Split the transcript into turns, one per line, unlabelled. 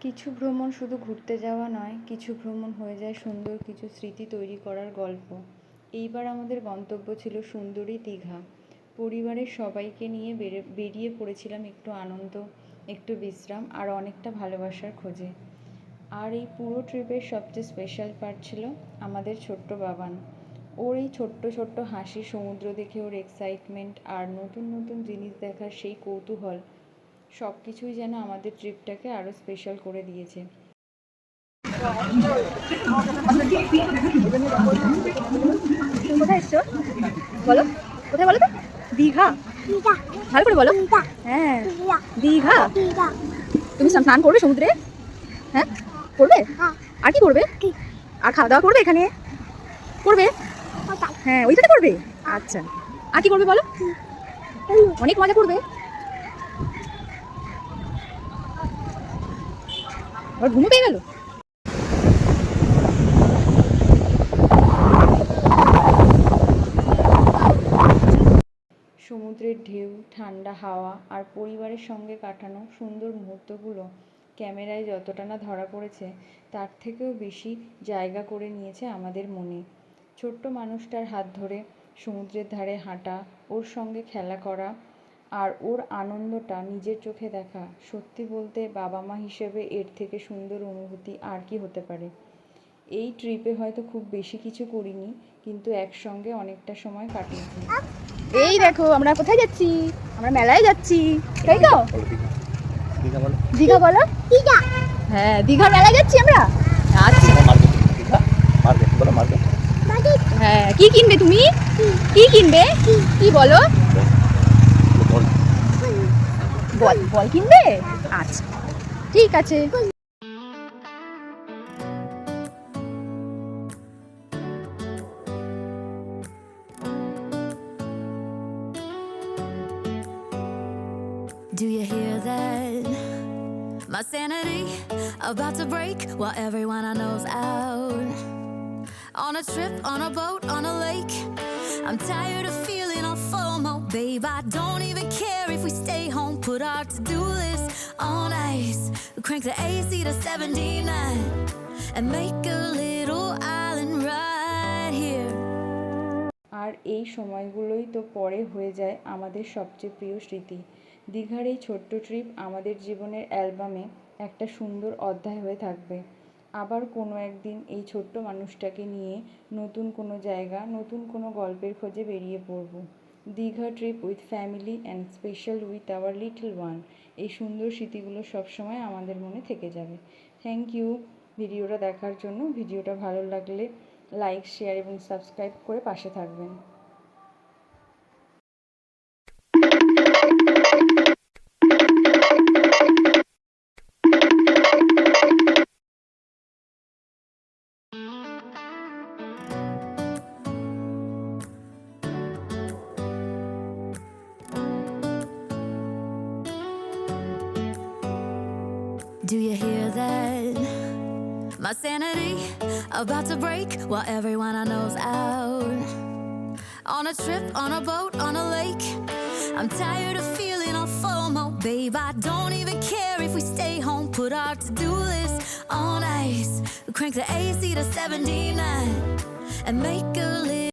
কিছু ভ্রমণ শুধু ঘুরতে যাওয়া নয়, কিছু ভ্রমণ হয়ে যায় সুন্দর কিছু স্মৃতি তৈরি করার গল্প। এইবার আমাদের গন্তব্য ছিল সুন্দরী দীঘা। পরিবারের সবাইকে নিয়ে বেরিয়ে পড়েছিলাম একটু আনন্দ, একটু বিশ্রাম আর অনেকটা ভালোবাসার খোঁজে। আর এই পুরো ট্রিপের সবচেয়ে স্পেশাল পার্ট ছিল আমাদের ছোট্ট বাবান। ওর এই ছোট্ট ছোট্ট হাসি, সমুদ্র দেখে ওর এক্সাইটমেন্ট আর নতুন নতুন জিনিস দেখার সেই কৌতূহল, সব কিছুই যেন আমাদের ট্রিপটাকে আরও স্পেশাল করে দিয়েছে।
কোথায় এসছো বলো? কোথায় বলো তো? দীঘা। ভালো করে বলো। হ্যাঁ, দীঘা। তুমি স্নান করবে সমুদ্রে? হ্যাঁ, করবে? আর কি করবে? আর খাওয়া দাওয়া করবে এখানে? করবে? হ্যাঁ, ওইখানে করবে। আচ্ছা, আর কি করবে বলো? অনেক মজা করবে। আর ঘুমো পেয়ে গেল।
সমুদ্রের ঢেউ, ঠান্ডা হাওয়া আর পরিবারের সঙ্গে কাটানো সুন্দর মুহূর্তগুলো ক্যামেরায় যতটা না ধরা পড়েছে, তার থেকেও বেশি জায়গা করে নিয়েছে আমাদের মনে। ছোট্ট মানুষটার হাত ধরে সমুদ্রের ধারে হাঁটা, ওর সঙ্গে খেলা করা আর ওর আনন্দটা নিজের চোখে দেখা, সত্যি বলতে বাবা মা হিসেবে এর থেকে সুন্দর অনুভূতি আর কি হতে পারে। এই ট্রিপে হয়তো খুব বেশি কিছু করিনি, কিন্তু একসঙ্গে অনেকটা সময় কাটিয়েছি।
এই দেখো আমরা কোথায় যাচ্ছি? আমরা মেলায় যাচ্ছি, তাই তো? দীঘা বলো। দীঘা। হ্যাঁ, দীঘা মেলায় যাচ্ছি আমরা। আচ্ছা, হ্যাঁ, কি কিনবে তুমি? কি কিনবে? কি বলো? বল বল কিনবে? আচ্ছা, ঠিক আছে।
Do you hear that? My sanity about to break while everyone I know's out. On a trip, on a boat, on a lake. I'm tired of feeling all FOMO, babe. I don't even care if we stay home. Put our to-do list on ice. We crank the AC to 79 and make a little island right here.
আর এই সময়গুলোই তো পরে হয়ে যায় আমাদের সবচেয়ে প্রিয় স্মৃতি। দীঘার এই ছোট্ট ট্রিপ আমাদের জীবনের অ্যালবামে একটা সুন্দর অধ্যায় হয়ে থাকবে। আবার কোনো একদিন এই ছোট্ট মানুষটাকে নিয়ে নতুন কোনো জায়গা, নতুন কোনো গল্পের খোঁজে বেরিয়ে পড়ব। Digha trip with family and special with our little one. এই সুন্দর স্মৃতিগুলো সবসময় আমাদের মনে থেকে যাবে। থ্যাংক ইউ ভিডিওটা দেখার জন্য। ভিডিওটা ভালো লাগলে লাইক, শেয়ার এবং সাবস্ক্রাইব করে পাশে থাকবেন।
Do you hear that? My sanity about to break while everyone I know's out. On a trip, on a boat, on a lake. I'm tired of feeling all FOMO, babe. I don't even care if we stay home. Put our to-do list on ice. We crank the AC to 79 and make a little